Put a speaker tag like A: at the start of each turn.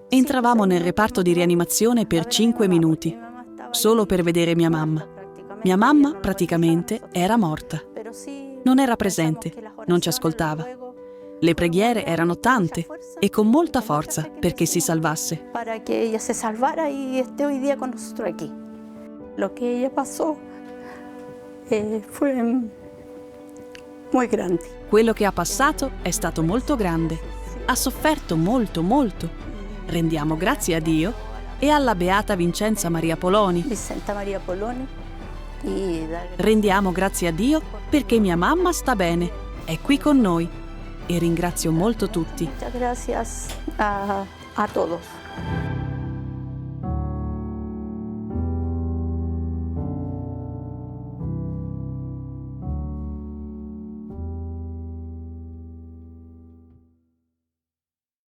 A: Entravamo nel reparto di rianimazione per 5 minuti, solo per vedere mia mamma. Mia mamma, praticamente, era morta. Non era presente, non ci ascoltava. Le preghiere erano tante e con molta forza perché si salvasse.
B: Para que ella se salvara y esté hoy día con nosotros aquí. Lo que ella pasó fue muy grande.
A: Quello che ha passato è stato molto grande. Ha sofferto molto, molto. Rendiamo grazie a Dio e alla Beata Vincenza Maria Poloni.
B: Vicenta Maria Poloni.
A: Rendiamo grazie a Dio perché mia mamma sta bene, è qui con noi e ringrazio molto tutti.
B: Muchas gracias a todos.